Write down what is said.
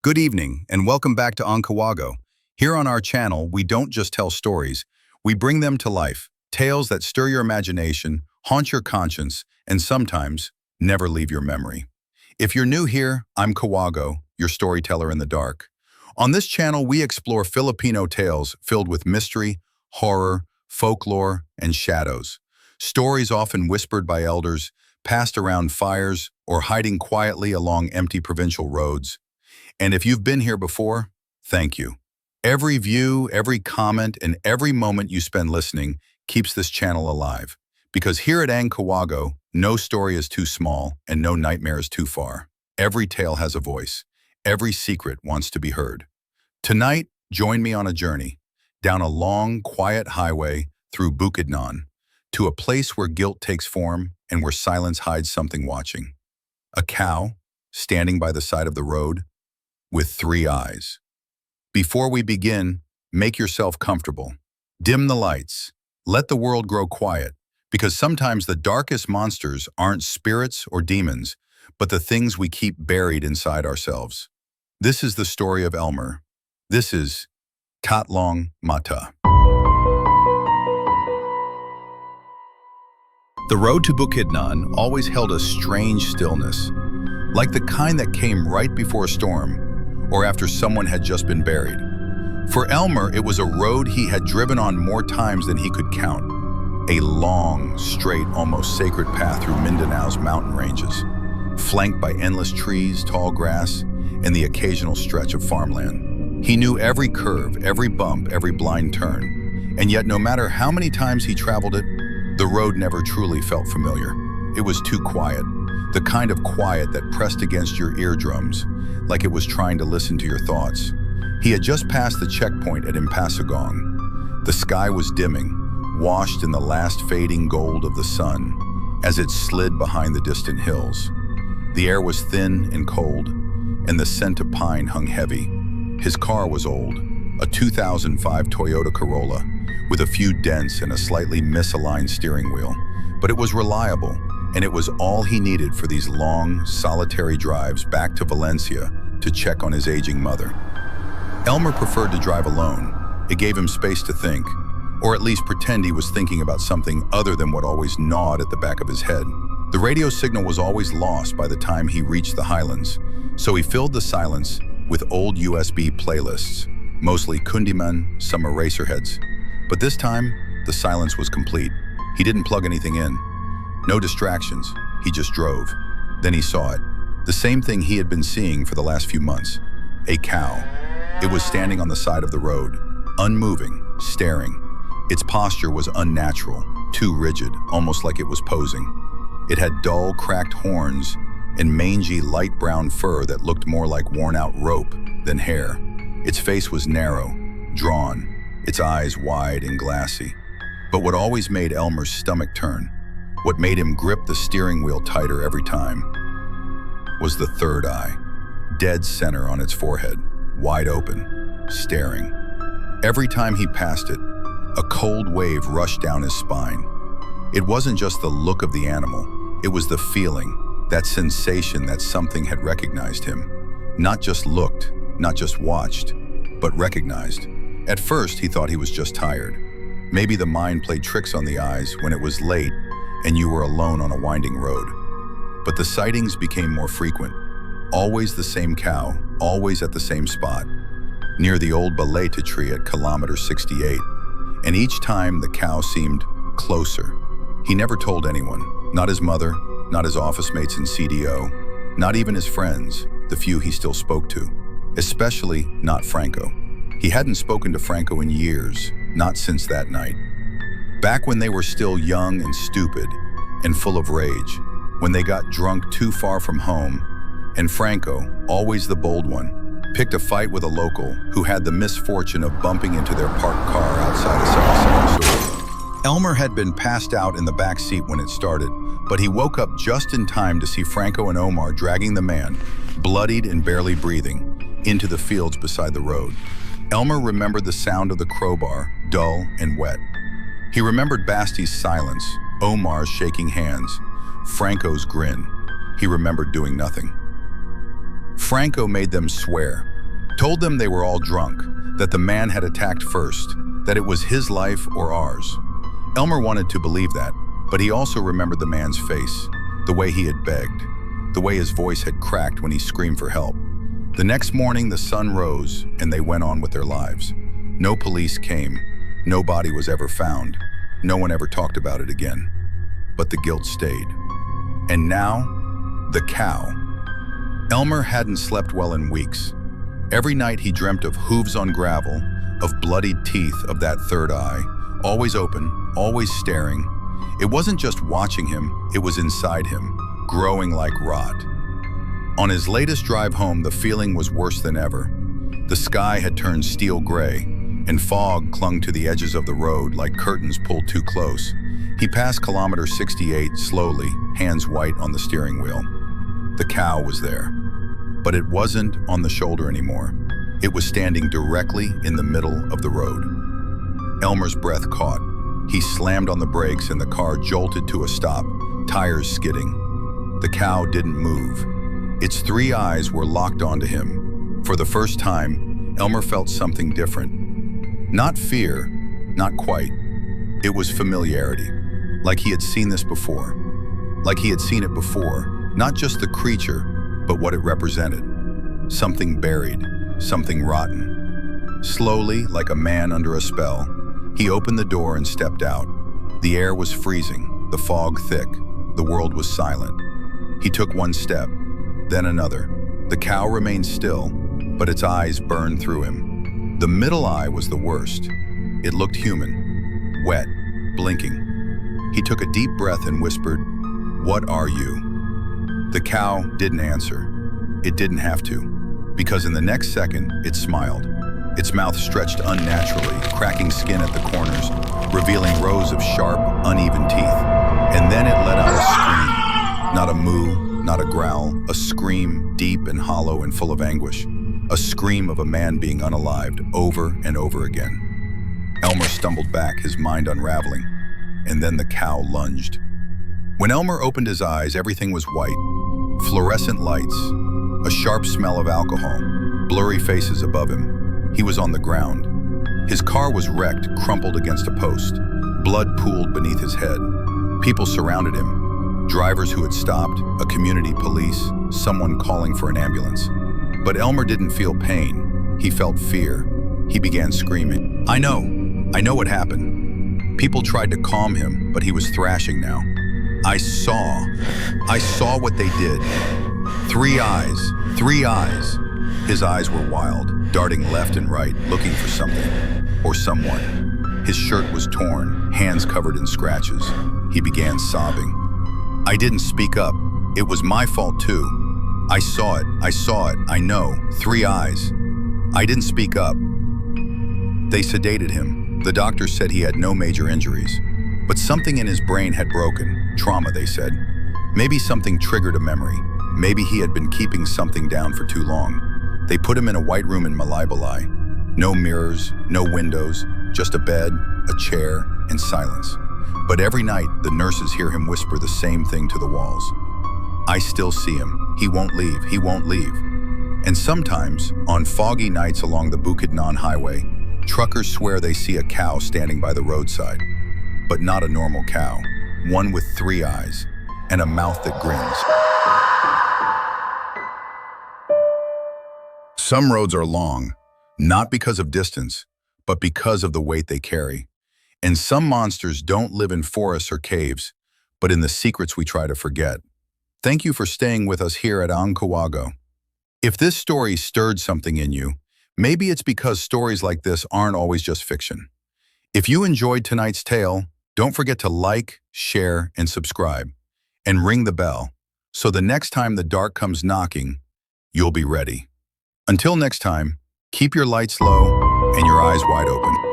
Good evening, and welcome back to Ang Kuwago. Here on our channel, we don't just tell stories, we bring them to life. Tales that stir your imagination, haunt your conscience, and sometimes never leave your memory. If you're new here, I'm Kuwago, your storyteller in the dark. On this channel, we explore Filipino tales filled with mystery, horror, folklore, and shadows. Stories often whispered by elders, passed around fires, or hiding quietly along empty provincial roads. And if you've been here before, thank you. Every view, every comment, and every moment you spend listening keeps this channel alive. Because here at Ang Kuwago, no story is too small and no nightmare is too far. Every tale has a voice. Every secret wants to be heard. Tonight, join me on a journey down a long, quiet highway through Bukidnon to a place where guilt takes form and where silence hides something watching. A cow standing by the side of the road with three eyes. Before we begin, make yourself comfortable. Dim the lights. Let the world grow quiet, because sometimes the darkest monsters aren't spirits or demons, but the things we keep buried inside ourselves. This is the story of Elmer. This is Tatlong Mata. The road to Bukidnon always held a strange stillness, like the kind that came right before a storm, or after someone had just been buried. For Elmer, it was a road he had driven on more times than he could count. A long, straight, almost sacred path through Mindanao's mountain ranges, flanked by endless trees, tall grass, and the occasional stretch of farmland. He knew every curve, every bump, every blind turn, and yet no matter how many times he traveled it, the road never truly felt familiar. It was too quiet, the kind of quiet that pressed against your eardrums, like it was trying to listen to your thoughts. He had just passed the checkpoint at Impasugong. The sky was dimming, washed in the last fading gold of the sun as it slid behind the distant hills. The air was thin and cold, and the scent of pine hung heavy. His car was old, a 2005 Toyota Corolla, with a few dents and a slightly misaligned steering wheel. But it was reliable, and it was all he needed for these long, solitary drives back to Valencia to check on his aging mother. Elmer preferred to drive alone. It gave him space to think, or at least pretend he was thinking about something other than what always gnawed at the back of his head. The radio signal was always lost by the time he reached the highlands, so he filled the silence with old USB playlists, mostly Kundiman, some Eraserheads. But this time, the silence was complete. He didn't plug anything in. No distractions, he just drove. Then he saw it, the same thing he had been seeing for the last few months. A cow. It was standing on the side of the road, unmoving, staring. Its posture was unnatural, too rigid, almost like it was posing. It had dull, cracked horns and mangy, light brown fur that looked more like worn-out rope than hair. Its face was narrow, drawn, its eyes wide and glassy. But what always made Elmer's stomach turn, what made him grip the steering wheel tighter every time, was the third eye, dead center on its forehead, wide open, staring. Every time he passed it, a cold wave rushed down his spine. It wasn't just the look of the animal, it was the feeling, that sensation that something had recognized him. Not just looked, not just watched, but recognized. At first, he thought he was just tired. Maybe the mind played tricks on the eyes when it was late and you were alone on a winding road. But the sightings became more frequent. Always the same cow, always at the same spot, near the old baleta tree at kilometer 68. And each time the cow seemed closer. He never told anyone, not his mother, not his office mates in CDO, not even his friends, the few he still spoke to, especially not Franco. He hadn't spoken to Franco in years, not since that night. Back when they were still young and stupid and full of rage, when they got drunk too far from home, and Franco, always the bold one, picked a fight with a local who had the misfortune of bumping into their parked car outside a 7-Eleven store. Elmer had been passed out in the back seat when it started, but he woke up just in time to see Franco and Omar dragging the man, bloodied and barely breathing, into the fields beside the road. Elmer remembered the sound of the crowbar, dull and wet. He remembered Basti's silence, Omar's shaking hands, Franco's grin. He remembered doing nothing. Franco made them swear, Told them they were all drunk, that the man had attacked first, that it was his life or ours. Elmer wanted to believe that, but he also remembered the man's face, the way he had begged, the way his voice had cracked when he screamed for help. The next morning, the sun rose and they went on with their lives. No police came, no body was ever found, no one ever talked about it again. But the guilt stayed. And now, the cow. Elmer hadn't slept well in weeks. Every night he dreamt of hooves on gravel, of bloodied teeth, of that third eye, always open, always staring. It wasn't just watching him, it was inside him, growing like rot. On his latest drive home, the feeling was worse than ever. The sky had turned steel gray, and fog clung to the edges of the road like curtains pulled too close. He passed kilometer 68 slowly, hands white on the steering wheel. The cow was there. But it wasn't on the shoulder anymore. It was standing directly in the middle of the road. Elmer's breath caught. He slammed on the brakes and the car jolted to a stop, tires skidding. The cow didn't move. Its three eyes were locked onto him. For the first time, Elmer felt something different. Not fear, not quite. It was familiarity, like he had seen this before. Like he had seen it before, not just the creature, but what it represented. Something buried, something rotten. Slowly, like a man under a spell, he opened the door and stepped out. The air was freezing, the fog thick, the world was silent. He took one step, then another. The cow remained still, but its eyes burned through him. The middle eye was the worst. It looked human, wet, blinking. He took a deep breath and whispered, "What are you?" The cow didn't answer. It didn't have to, because in the next second, it smiled. Its mouth stretched unnaturally, cracking skin at the corners, revealing rows of sharp, uneven teeth. And then it let out a scream. Not a moo, not a growl, a scream deep and hollow and full of anguish. A scream of a man being unalived over and over again. Elmer stumbled back, his mind unraveling, and then the cow lunged. When Elmer opened his eyes, everything was white. Fluorescent lights, a sharp smell of alcohol, blurry faces above him. He was on the ground. His car was wrecked, crumpled against a post. Blood pooled beneath his head. People surrounded him. Drivers who had stopped, a community police, someone calling for an ambulance. But Elmer didn't feel pain. He felt fear. He began screaming. I know what happened. People tried to calm him, but he was thrashing now. I saw what they did. Three eyes. His eyes were wild, darting left and right, looking for something, or someone. His shirt was torn, hands covered in scratches. He began sobbing. I didn't speak up. It was my fault too. I saw it, I know. Three eyes. I didn't speak up. They sedated him. The doctor said he had no major injuries. But something in his brain had broken. Trauma, they said. Maybe something triggered a memory. Maybe he had been keeping something down for too long. They put him in a white room in Malay. No mirrors, no windows, just a bed, a chair, and silence. But every night, the nurses hear him whisper the same thing to the walls. I still see him. He won't leave. He won't leave. And sometimes, on foggy nights along the Bukidnon highway, truckers swear they see a cow standing by the roadside. But not a normal cow. One with three eyes and a mouth that grins. Some roads are long, not because of distance, but because of the weight they carry. And some monsters don't live in forests or caves, but in the secrets we try to forget. Thank you for staying with us here at Ang Kuwago. If this story stirred something in you, maybe it's because stories like this aren't always just fiction. If you enjoyed tonight's tale, don't forget to like, share, and subscribe, and ring the bell, so the next time the dark comes knocking, you'll be ready. Until next time, keep your lights low and your eyes wide open.